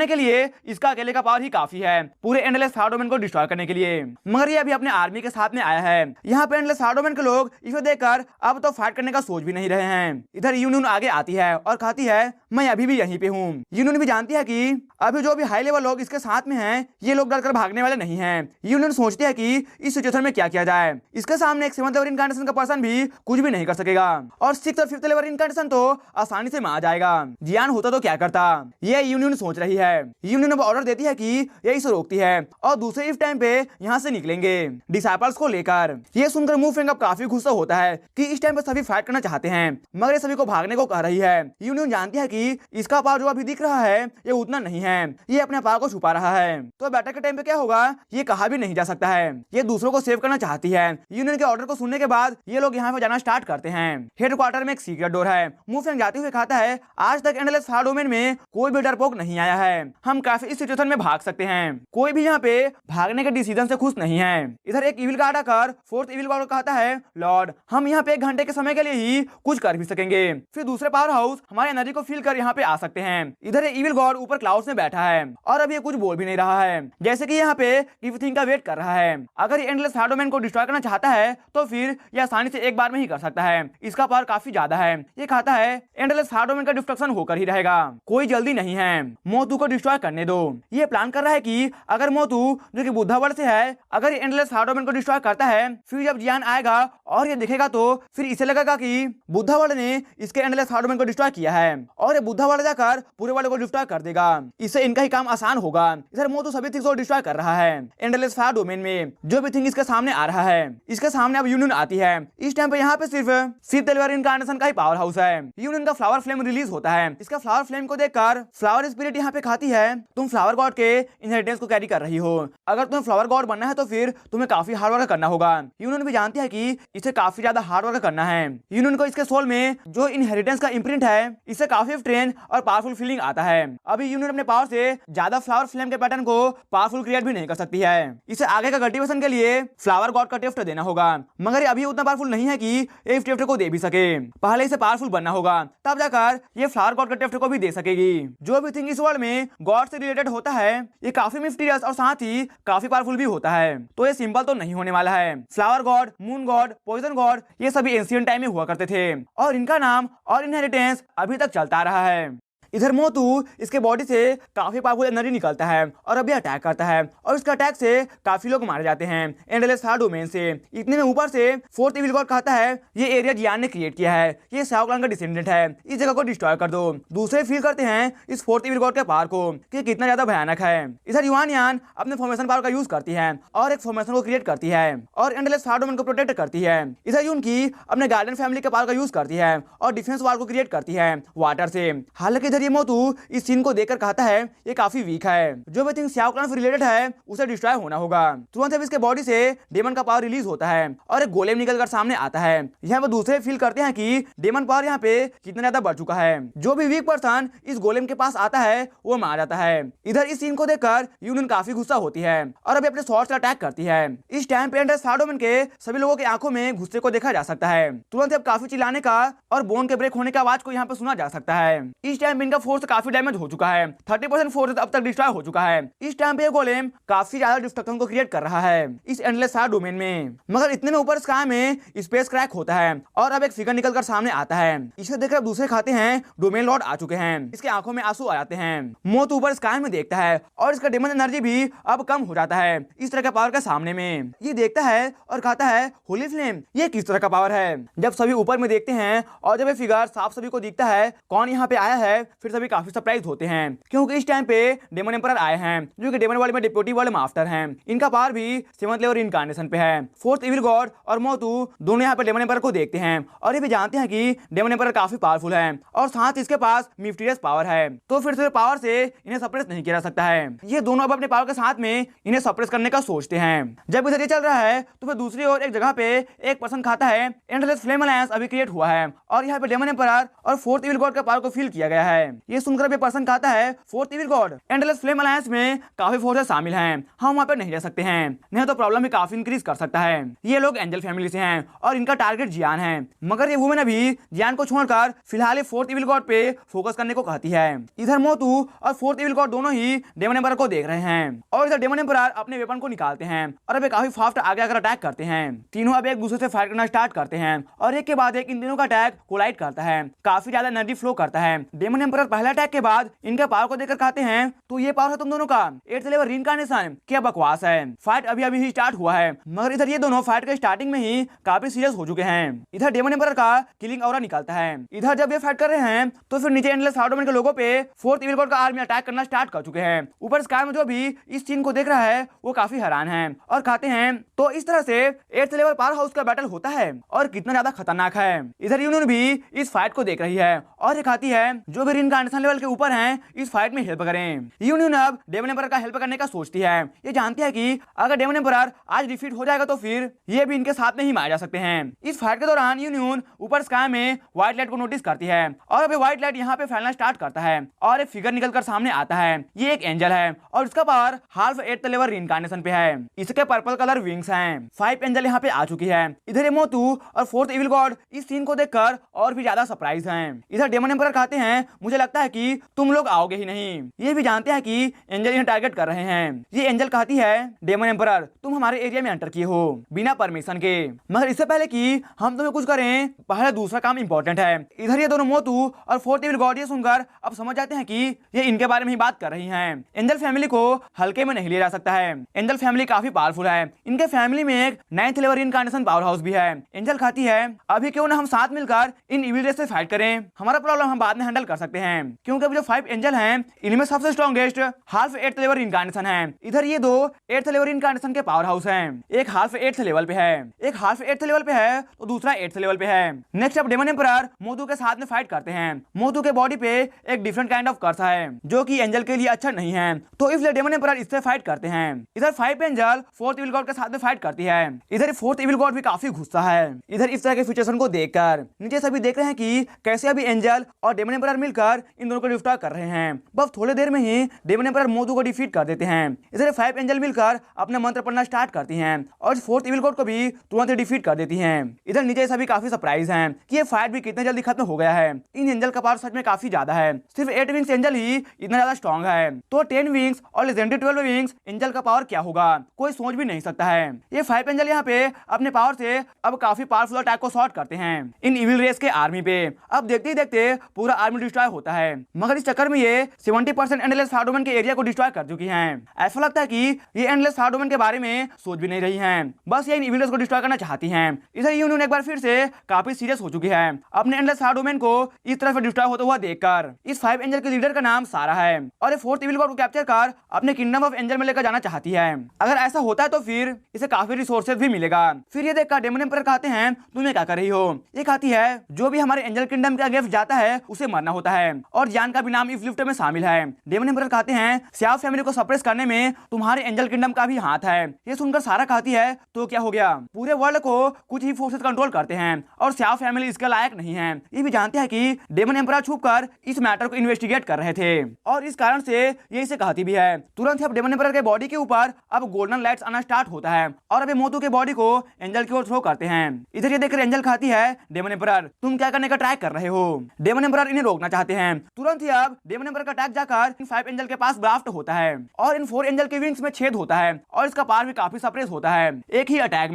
के लिए। इसका अकेले का पावर ही काफी है पूरे एंडलेस फायर डोमेन को डिस्ट्रॉय करने के लिए, मगर ये अभी अपने आर्मी के साथ में आया है। यहाँ पे एंडलेस फायर डोमेन के लोग इसे देखकर अब तो फाइट करने का सोच भी नहीं रहे हैं। इधर यूनियन आगे आती है और कहती है मैं अभी भी यहीं पे हूँ। यूनियन भी जानती है कि अभी जो भी हाई लेवल लोग इसके साथ में हैं ये लोग डरकर भागने वाले नहीं हैं। यूनियन सोचती है कि इस सिचुएशन में क्या किया जाए। इसके सामने एक 7th लेवल इनकार्नेशन का पर्सन भी कुछ भी नहीं कर सकेगा और 6th और 5th लेवल इनकार्नेशन तो आसानी से मार जाएगा। जियान होता तो क्या करता, ये यूनियन सोच रही है। यूनियन अब ऑर्डर देती है कि ये इसे रोकती है और दूसरे इस टाइम पे यहाँ से निकलेंगे डिसाइपल्स को लेकर। ये सुनकर मूफेंग अब काफी गुस्सा होता है कि इस टाइम पे सभी फाइट करना चाहते हैं मगर ये सभी को भागने को कह रही है। यूनियन जानती है कि इसका पावर जो अभी दिख रहा है ये उतना नहीं है, ये अपने पावर को छुपा रहा है तो बैटल के टाइम पे क्या होगा ये कहा भी नहीं जा सकता है। ये दूसरों को सेव करना चाहती है। यूनियन के ऑर्डर को सुनने के बाद ये लोग यहाँ पे जाना स्टार्ट करते हैं। हेडक्वार्टर में एक सीक्रेट डोर है। मुफेंग जाते हुए कहता है, आज तक एंडलेस फायर डोमेन में कोई भी डरपोक नहीं आया है, हम काफी इस सिचुएशन में भाग सकते हैं। कोई भी यहाँ पे भागने के डिसीजन से खुश नहीं है। इधर एक इविल गार्ड आकर फोर्थ इविल गार्ड को कहता है, लॉर्ड हम यहाँ पे 1 घंटे के समय के लिए ही कुछ कर भी सकेंगे, फिर दूसरे पावर हाउस हमारे एनर्जी को फील कर यहाँ पे आ सकते हैं। इधर ये इविल गॉड ऊपर क्लाउड्स में बैठा है और अब ये कुछ बोल भी नहीं रहा है, जैसे कि यहाँ पे एवरीथिंग का वेट कर रहा है। अगर ये एंडलेस फायर डोमेन को डिस्ट्रॉय करना चाहता है तो फिर ये आसानी से एक बार में ही कर सकता है, इसका पावर काफी ज्यादा है। ये कहता है एंडलेस फायर डोमेन का डिस्ट्रक्शन होकर ही रहेगा, कोई जल्दी नहीं है, मोतू को डिस्ट्रॉय करने दो। ये प्लान कर रहा है कि अगर मोतू जो कि बुद्धा वर्ल्ड से है, अगर ये एंडलेस फायर डोमेन को डिस्ट्रॉय करता है, फिर जब जियान आएगा और ये देखेगा तो फिर इसे लगेगा कि बुद्धा वर्ल्ड ने इसके एंडलेस फायर डोमेन को डिस्ट्रॉय किया है और ये बुद्धा वर्ल्ड जाकर पूरे वर्ल्ड को डिस्ट्रॉय कर देगा, इससे इनका ही काम आसान होगा। इधर मोतू सभी थिंग्स को डिस्ट्रॉय कर रहा है एंडलेस फायर डोमेन में, जो भी थिंग इसके सामने आ रहा है। इसके सामने अब यूनियन आती है। इस टाइम पे यहाँ पे सिर्फ तेलवार इनकार्नेशन का ही पावर हाउस है। यूनियन का फ्लावर फ्लेम रिलीज होता है। इसका फ्लावर फ्लेम को देखकर फ्लावर स्पिरिट यहाँ पे कहती है, तुम फ्लावर गॉड के इनहेरिटेंस को कैरी कर रही हो, अगर तुम्हें फ्लावर गॉड बनना है तो फिर तुम्हें काफी हार्ड वर्क करना होगा। यूनियन भी जानती है कि इसे काफी ज्यादा हार्ड वर्क करना है। यूनियन को इसके सोल में जो इनहेरिटेंस का इम्प्रिंट है, इससे काफी स्ट्रेंथ और पावरफुल फीलिंग आता है। अभी यूनियन अपने पावर से ज्यादा फ्लावर फ्लेम के पैटर्न को पावरफुल क्रिएट भी नहीं कर सकती है। इसे आगे का कल्टीवेशन के लिए फ्लावर गॉड का टेस्ट देना होगा, मगर ये अभी उतना पावरफुल नहीं है कि इस टेस्ट को दे भी सके। पहले इसे पावरफुल बनना होगा, तब जाकर ये फ्लावर गॉड का टेस्ट को भी दे सकेगी। जो भी थिंग इस वर्ल्ड में गॉड से रिलेटेड होता है, ये काफी मिस्टीरियस और साथ ही काफी पावरफुल भी होता है, तो ये सिंपल तो नहीं होने वाला है। Flower god, moon god, poison god, ये सभी एंशिएंट टाइम में हुआ करते थे और इनका नाम और इनहेरिटेंस अभी तक चलता रहा है। इधर मोतू इसके बॉडी से काफी पावरफुल एनर्जी निकलता है और अभी अटैक करता है और इसके अटैक से काफी लोग मारे जाते हैं एंडलेस फायर डोमेन से। इतने में ऊपर से फोर्थ इविल गॉड कहता है, ये एरिया जियान ने क्रिएट किया है, ये शाओ क्लैन का डिसेंडेंट है, इस जगह को डिस्ट्रॉय कर दो। दूसरे फील करते हैं इस फोर्थ इविल गॉड के पावर को कि कितना ज्यादा भयानक है। इधर युआन यान अपने फॉर्मेशन पावर का यूज करती है और एक फॉर्मेशन को क्रिएट करती है और एंडलेस फायर डोमेन को प्रोटेक्ट करती है। इधर यून की अपने गार्डन फैमिली के पावर का यूज करती है और डिफेंस वाल को क्रिएट करती है वाटर से। हालांकि इधर ये मोतू इस सीन को देखकर कहता है ये काफी वीक है, जो भी थिंग शाओ क्लैन से रिलेटेड है उसे डिस्ट्रॉय होना होगा। तुरंत अब इसके बॉडी से डेमन का पावर रिलीज होता है और एक गोलेम निकलकर सामने आता है। यहाँ पर दूसरे फील करते हैं कि डेमन पावर यहाँ पे कितना ज्यादा बढ़ चुका है। जो भी वीक पर्सन इस गोलेम के पास आता है वो मार जाता है। इधर इस सीन को देखकर यूनियन काफी गुस्सा होती है और अभी अपने स्वॉर्ड से अटैक करती है। इस टाइम पे एंडलेस फायर डोमेन के सभी लोगों की आंखों में गुस्से को देखा जा सकता है। तुरंत अब काफी चिल्लाने का और बोन के ब्रेक होने की आवाज को यहाँ पे सुना जा सकता है। इस टाइम इनका फोर्स काफी डैमेज हो चुका है, 30% फोर्स अब तक डिस्ट्रॉय हो चुका है। इस टाइम पे गोलेम काफी ज्यादा डिस्ट्रक्शन को क्रिएट कर रहा है इस एंडलेस फायर डोमेन में। मगर इतने में ऊपर स्काई में स्पेस क्रैक होता है और अब एक फिगर निकलकर सामने आता है। इसे देखकर दूसरे खाते हैं डोमेन लॉर्ड आ चुके हैं। इसके आंखों में आंसू आ जाते हैं। मोत ऊपर स्काई में देखता है और इसका डेमन एनर्जी भी अब कम हो जाता है इस तरह के पावर के सामने में। ये देखता है और कहता है, होली फ्लेम, ये किस तरह का पावर है। जब सभी ऊपर में देखते हैं और जब ये फिगर साफ सभी को दिखता है कौन यहाँ पे आया है, फिर सभी काफी सरप्राइज होते हैं क्योंकि इस टाइम पे डेमन एम्परर आए हैं जो कि डेमन वर्ल्ड में डिप्यूटी वर्ल्ड मास्टर हैं। इनका पावर भी 7th लेवल इनकार्नेशन पे है। फोर्थ इविल गॉड और मोतू दोनों यहाँ पे डेमन एम्परर को देखते हैं और ये भी जानते हैं कि डेमन एम्परर काफी पावरफुल है और साथ इसके पास मिस्टीरियस पावर है, तो फिर से पावर से इन्हें सप्रेस नहीं किया जा सकता है। ये दोनों अब अपने पावर के साथ में इन्हें सप्रेस करने का सोचते हैं। जब इधर ये चल रहा है तो फिर दूसरी ओर एक जगह पे एक पर्सन खाता है एंडलेस फ्लेम अलायंस अभी क्रिएट हुआ है और यहाँ पे डेमन एम्परर और फोर्थ इविल गॉड का पावर को फील किया गया है। ये सुनकर ये पर्सन कहता है, fourth evil God, endless flame alliance में काफी फोर्सेस शामिल हैं, हम वहां पे नहीं रह सकते हैं, नहीं तो प्रॉब्लम भी काफी इंक्रीज कर सकता है। ये लोग एंजल फैमिली से हैं और इनका टारगेट जियान है, मगर ये वुमेन अभी जियान को छोड़कर फिलहाल फोर्थ इविल गॉड पे फोकस करने को कहती है। इधर मोतू और फोर्थ इविल गॉड दोनों ही डेमन एम्परर को देख रहे हैं और इधर डेमन एम्परर अपने वेपन को निकालते हैं और अब काफी फास्ट आगे आकर अटैक करते हैं। तीनों अब एक दूसरे से फाइट करना स्टार्ट करते हैं और एक के बाद एक इन तीनों का अटैक कोलाइड करता है, काफी ज्यादा एनर्जी फ्लो करता है। डेमन एम्परर पहले अटैक के बाद इनके पावर को देखकर कहते हैं, तो ये पावर है तुम दोनों का 8th लेवल रीइंकार्नेशन, क्या बकवास है। फाइट अभी अभी ही स्टार्ट हुआ है, मगर इधर ये दोनों फाइट के स्टार्टिंग में ही काफी सीरियस हो चुके हैं। इधर डेमन एम्परर का किलिंग ऑरा निकलता है। इधर जब ये फाइट कर रहे हैं तो फिर नीचे एंडलेस फायर डोमेन के लोगों पे फोर्थ इविल गॉड का आर्मी अटैक करना स्टार्ट कर चुके हैं। ऊपर स्काई में जो भी इस सीन को देख रहा है वो काफी हैरान है और कहते हैं, तो इस तरह से 8th लेवल पावर हाउस का बैटल होता है और कितना ज्यादा खतरनाक है। इधर यूनियन भी इस फाइट को देख रही है और ये कहती है जो भी रिइंकार्नेशन लेवल के ऊपर हैं इस फाइट में हेल्प करें। यूनियन अब डेमन एम्परर का हेल्प करने का सोचती है। ये जानती है कि अगर डेमन एम्परर आज डिफीट हो जाएगा तो फिर ये भी इनके साथ में ही मारे जा सकते हैं। इस फाइट के दौरान यूनियन ऊपर स्काई में व्हाइट लाइट को नोटिस करती है और अभी व्हाइट लाइट यहाँ पे फैलना स्टार्ट करता है और एक फिगर निकलकर सामने आता है। ये एक एंजल है और इसका पावर हाफ 8th लेवल रिइंकार्नेशन पे है। इसके पर्पल कलर विंग्स हैं। 5 एंजल यहाँ पे आ चुकी है। इधर ये मोतू और 4th इविल गॉड इस सीन को देखकर और भी ज्यादा सरप्राइज हैं। इधर डेमन एम्परर कहते हैं मुझे लगता है कि तुम लोग आओगे ही नहीं। ये भी जानते हैं कि एंजल इन्हें टारगेट कर रहे हैं। ये एंजल कहती है डेमन एम्परर तुम हमारे एरिया में एंटर किए हो बिना परमिशन के, मगर इससे पहले कि हम तुम्हें कुछ करें पहले दूसरा काम इंपॉर्टेंट है। इधर ये दोनों मोतू और 4th इविल गॉड ये सुनकर अब समझ जाते हैं कि ये इनके बारे में ही बात कर रही हैं। एंजल फैमिली को हल्के में नहीं लिया जा सकता है। एंजल फैमिली काफी पावरफुल है। इनके फैमिली में एक 9th लेवल रिइंकार्नेशन पावर हाउस भी है। एंजल कहती है अभी क्यों ना हम साथ मिलकर इन इविल रेस से फाइट करें, हमारा प्रॉब्लम हम बाद में हैंडल कर सकते हैं, क्योंकि अभी जो 5 एंजल हैं इनमें सबसे स्ट्रॉन्गेस्ट हाफ 8th लेवल रिइंकार्नेशन है। इधर ये दो 8th लेवल रिइंकार्नेशन के पावर हाउस हैं। एक हाफ 8th लेवल पे है, एक हाफ 8th लेवल पे है तो दूसरा 8th लेवल पे है। नेक्स्ट अब डेमन एम्परर मोतू के साथ में फाइट करते हैं। मोतू के बॉडी पे एक डिफरेंट काइंड ऑफ कर्स है जो कि एंजल के लिए अच्छा नहीं है, तो इसलिए डेमन एम्परर इससे फाइट करते हैं। इधर 5 एंजल 4th इविल गॉड के साथ में फाइट करती है। इधर 4th इविल गॉड भी काफी गुस्सा है। इधर इस तरह के सिचुएशन को देखकर नीचे सभी देख रहे हैं कि कैसे अभी एंजल और डेमन एम्परर मिलकर इन दोनों को डिस्ट्रॉय कर रहे हैं। बस थोड़ी देर में ही डेमन एम्परर मोतू को डिफीट कर देते हैं। इधर 5 एंजल मिलकर अपने मंत्र पढ़ना स्टार्ट करती हैं और 4th इविल गॉड को भी तुरंत डिफीट कर देती हैं। इधर नीचे सभी काफी सरप्राइज हैं कि ये फाइट भी कितने जल्दी खत्म हो गया है। इन एंजल का पावर सच में काफी ज्यादा है। सिर्फ 8 विंग्स एंजल ही इतना ज्यादा स्ट्रॉन्ग है, तो 10 विंग्स और लेजेंडरी 12 विंग्स एंजल का पावर क्या होगा कोई सोच भी नहीं सकता है। ये 5 एंजल यहाँ पे अपने पावर से अब काफी पावरफुल अटैक को शॉर्ट करते हैं इन इविल रेस के आर्मी पे। अब देखते ही देखते पूरा आर्मी डिस्ट्रॉय होता है, मगर इस चक्कर में ये 70% एंडलेस फायर के एरिया को डिस्ट्रॉय कर चुकी हैं। ऐसा लगता है कि ये एंडलेस फायर के बारे में सोच भी नहीं रही हैं, बस ये इन इविल रेस को डिस्ट्रॉय करना चाहती हैं। इधर यूनियन एक बार फिर से काफी सीरियस हो चुकी है अपने एंडलेस फायर को इस तरह से डिस्ट्रॉय होता हुआ देखकर। इस 5 एंजल के लीडर का नाम सारा है और ये 4th इविल गॉड को कैप्चर कर अपने किंगडम ऑफ एंजल में लेकर जाना चाहती है। अगर ऐसा होता है तो फिर इसे काफी रिसोर्सेज भी मिलेगा। फिर ये देखकर डेमन एम्परर कहते हैं तुम्हें क्या कर रही हो। ये कहती है जो भी हमारे एंजल किंगडम के अगेंस्ट जाता है उसे मरना होता है और जान का भी नाम इस लिस्ट में शामिल है। डेमन एम्परर कहते हैं स्याओ फैमिली को सप्रेस करने में तुम्हारे एंजल किंगडम का भी हाथ है। ये सुनकर सारा कहती है तो क्या हो गया, पूरे वर्ल्ड को कुछ ही फोर्सेस कंट्रोल करते हैं और स्याओ फैमिली इसके लायक नहीं है। ये भी जानते हैं कि डेमन एम्परर छुपकर इस मैटर को इन्वेस्टिगेट कर रहे थे और इस कारण से ये इसे कहती भी है। तुरंत ही अब डेमन एम्परर के बॉडी के ऊपर अब गोल्डन लाइट्स आना स्टार्ट होता है और अभी मोतू के बॉडी को एंजल की ओर थ्रो करते हैं। इधर ये देखकर एंजल कहती है डेमन एम्परर तुम क्या करने का ट्राई कर रहे हो। डेमन एम्परर इन्हें रोकना चाहते हैं। तुरंत ही अब डेमन एम्परर का अटैक जाकर इन 5 एंजल के पास ब्लास्ट होता है और इन 4 एंजल के विंग्स में छेद होता है और इसका पावर भी काफी सप्रेस होता है। एक ही अटैक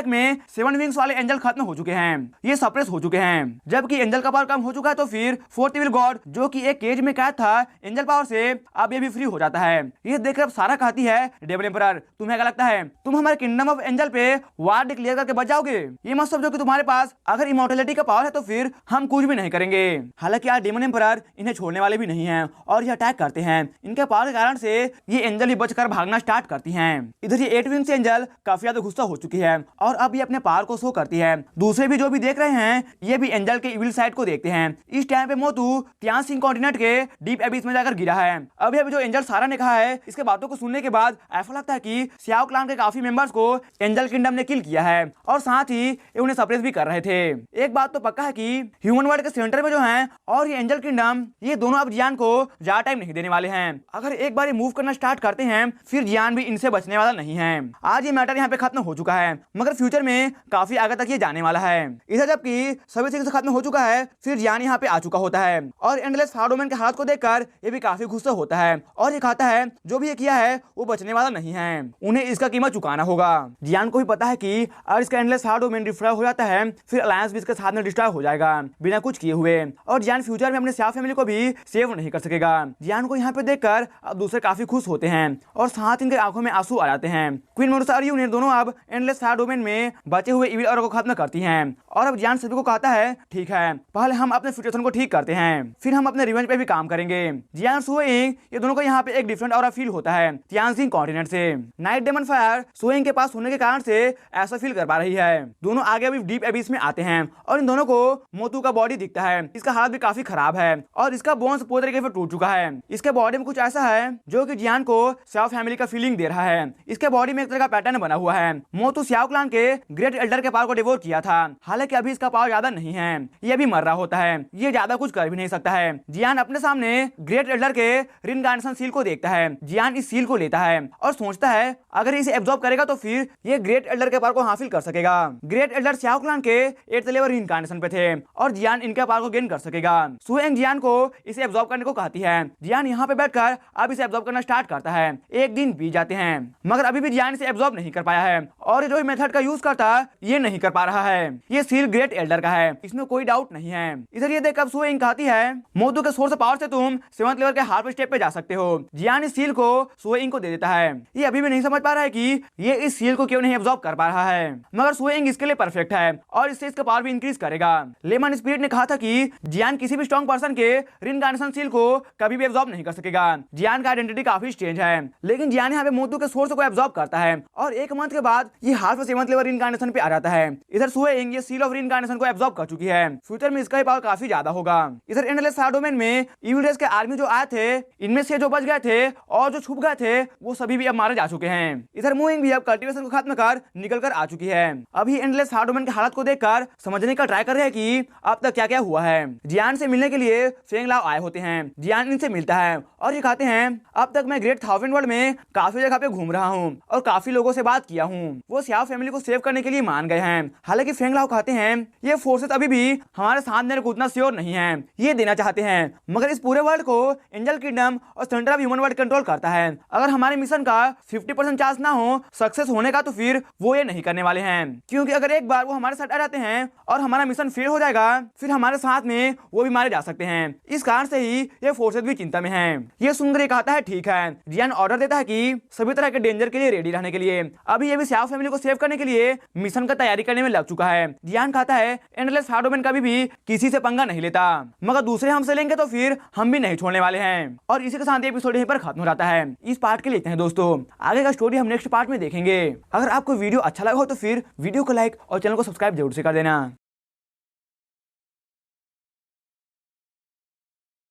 में 7 विंग्स वाले एंजल खत्म हो चुके हैं, ये सप्रेस हो चुके हैं। जबकि एंजल का पावर कम हो चुका है तो फिर 4th इविल गॉड जो कि एक केज में कैद था एंजल पावर से अब ये भी फ्री हो जाता है। ये देखकर अब सारा कहती है डेमन एम्परर तुम्हें क्या लगता है तुम हमारे किंगडम ऑफ एंजल पे वार डिक्लेयर करके बच जाओगे। ये मत समझो कि तुम्हारे पास अगर इमॉर्टैलिटी का पावर है तो फिर हम कुछ भी नहीं करेंगे। हालांकि आज डेमन एम्परर इन्हें छोड़ने वाले भी नहीं हैं और ये अटैक करते हैं। इनके पावर के कारण से ये एंजल ही बचकर भागना स्टार्ट करती हैं। इधर ये 8 विंग्स एंजल काफी ज्यादा गुस्सा हो चुकी है और अब ये अपने पावर को शो करती है। दूसरे भी जो भी देख रहे हैं ये भी एंजल के इविल साइड को देखते हैं। इस टाइम पे मोतू त्यान सिंह कॉन्टिनेंट के डीप एबिस में जाकर गिरा है। अभी जो एंजल सारा ने कहा है इसके बातों को सुनने के बाद ऐसा लगता है कि सियाओ क्लान के काफी मेंबर्स को एंजल किंगडम ने किल किया है और साथ ही ये उन्हें सप्रेस भी कर रहे थे। एक बात तो पक्का है कि ह्यूमन वर्ल्ड के सेंटर में जो है और ये एंजल किंगडम ये दोनों अब जियान को ज्यादा टाइम नहीं देने वाले हैं। अगर एक बार ये मूव करना स्टार्ट करते हैं फिर जियान भी इनसे बचने वाला नहीं है। आज ये मैटर यहाँ पे खत्म हो चुका है मगर फ्यूचर में काफी आगे तक ये जाने वाला है। इधर जबकि सभी चीजें खत्म हो चुका है फिर जियान यहाँ पे आ चुका होता है और एंडलेस फाडोमैन के हाथ को देखकर ये भी काफी गुस्सा होता है और ये कहता है जो भी ये किया है वो बचने वाला नहीं है, उन्हें इसका कीमत चुकाना होगा। जियान को भी पता है कि अगर इसका एंडलेस फाडोमैन डिस्ट्रॉय हो जाता है फिर अलायंस भी इसके साथ में डिस्ट्रॉय हो जाएगा बिना कुछ किए हुए और जियान फ्यूचर में अपने स्याओ फैमिली को भी सेव नहीं कर सकेगा। जियान को यहाँ पे देखकर अब दूसरे काफी खुश होते हैं और साथ इनके आंखों में आंसू आ जाते हैं। क्वीन मेडुसा और यूनियन दोनों अब एंडलेस फाडोमैन में बचे हुए इविल ऑरा को खत्म करती हैं और अब जियान सभी को कहता है ठीक है पहले हम अपने सिचुएशन को ठीक करते हैं फिर हम अपने रिवेंज पे भी काम करेंगे। जियान सुइंग ये दोनों को यहाँ पे एक डिफरेंट ऑरा फील होता है तियानजिंग कॉन्टिनेंट से। नाइट डेमन फायर सुइंग के पास होने के कारण से ऐसा फील कर पा रही है। दोनों आगे अभी डीप एबिस में आते हैं और इन दोनों को मोतू का बॉडी दिखता दिखता है। इसका हालत भी काफी खराब है और इसका बोन्स पूरी तरीके से टूट चुका है। इसके बॉडी में कुछ ऐसा है जो कि जियान को स्याओ फैमिली का फीलिंग दे रहा है। इसके बॉडी में एक तरह का पैटर्न बना हुआ है। मोटू स्याओ क्लान के ग्रेट एल्डर के पावर को डिवोर किया था। हालांकि अभी इसका पावर ज्यादा नहीं है, ये भी मर रहा होता है, ये ज्यादा कुछ कर भी नहीं सकता है। जियान अपने सामने ग्रेट एल्डर के रिनकार्नेशन सील को देखता है। जियान इस सील को लेता है और सोचता है अगर इसे एब्जॉर्ब करेगा तो फिर ये ग्रेट एल्डर के पावर को हासिल कर सकेगा। ग्रेट एल्डर स्याओ क्लान के 8th लेवल रिनकार्नेशन पे थे और जियान इनके पावर को गेन कर सकेगा। सुएंग जियान को इसे एब्जॉर्ब करने को कहती है। जियान यहाँ पे बैठकर अब इसे एब्जॉर्ब करना स्टार्ट करता है। एक दिन बीत जाते हैं मगर अभी भी जियान इसे एब्जॉर्ब नहीं कर पाया है और ये जो मेथड का यूज करता ये नहीं कर पा रहा है। ये सील ग्रेट एल्डर का है, इसमें कोई डाउट नहीं है। इधर ये देख अब सुएंग कहती है मोटू के सोर्स पावर से तुम 7th लेवल के हार्प स्टेप पे जा सकते हो। जियान इस सील को सुएंग को दे देता है। ये अभी भी नहीं समझ पा रहा है कि ये इस सील को क्यों नहीं एब्जॉर्ब कर पा रहा है, मगर सुएंग इसके लिए परफेक्ट है और इससे इसका पावर भी इंक्रीज करेगा। लेमन स्पिरिट ने कहा था कि जियान किसी भी स्ट्रॉन्ग पर्सन के रिनकार्नेशन सील को कभी भी एब्जॉर्ब नहीं कर सकेगा। जियान का आइडेंटिटी काफी स्ट्रेंज है, लेकिन जियान यहाँ पे मोटू के सोर्स को एब्जॉर्ब करता है और 1 मंथ के बाद ये हाफ 7th लेवल रिनकार्नेशन पे आ जाता है। इधर सुएंग ये सील ऑफ रिनकार्नेशन को एब्जॉर्ब कर चुकी है। फ्यूचर में इसका पावर काफी ज्यादा होगा। इधर एंडलेस स्टार डोमेन में इविल रेस के आर्मी जो आए थे, इनमें से जो बच गए थे और जो छुप गए थे वो सभी भी अब मारे जा चुके हैं। इधर मूविंग भी अब कल्टीवेशन को खत्म कर निकल कर आ चुकी है। अभी एंडलेस स्टार डोमेन की हालत को देखकर समझने का ट्राई कर रहे हैं कि अब तक क्या क्या हुआ है। जियान से मिलने के लिए फेंग लाओ आए होते हैं। जियान इनसे मिलता है और ये कहते हैं अब तक मैं ग्रेट थाउजेंड वर्ल्ड में काफी जगह पे घूम रहा हूँ और काफी लोगों से बात किया हूँ। वो स्याओ फैमिली को सेव करने के लिए मान गए हैं। हालांकि फेंग लाओ कहते हैं ये फोर्सेस अभी भी हमारे साथ देने को उतना श्योर नहीं है, ये देना चाहते हैं मगर इस पूरे वर्ल्ड को एंजल किंगडम और centre of human world control करता है। अगर हमारे मिशन का 50% चांस ना हो सक्सेस होने का तो फिर वो ये नहीं करने वाले हैं, क्योंकि अगर एक बार वो हमारे साथ आ जाते हैं और हमारा मिशन फेल हो जाएगा फिर हमारे साथ में वो भी मारे जा सकते हैं। इस कारण से ही ये फोर्सेस भी चिंता में हैं। ये सुनकर ये कहता है ठीक है। जियान ऑर्डर देता है कि सभी तरह के डेंजर के लिए रेडी रहने के लिए। अभी ये भी स्याओ फैमिली को सेव करने के लिए मिशन का तैयारी करने में लग चुका है। जियान कहता है एंडलेस हार्डोमैन कभी भी किसी से पंगा नहीं लेता, मगर दूसरे हमसे लेंगे तो फिर हम भी नहीं छोड़ने वाले हैं। और इसी के साथ ये एपिसोड यहीं पर खत्म हो जाता है। इस पार्ट के लिए इतना है दोस्तों, आगे का स्टोरी हम नेक्स्ट पार्ट में देखेंगे। अगर आपको वीडियो अच्छा लगा हो तो फिर वीडियो को लाइक और चैनल को सब्सक्राइब जरूर से कर देना।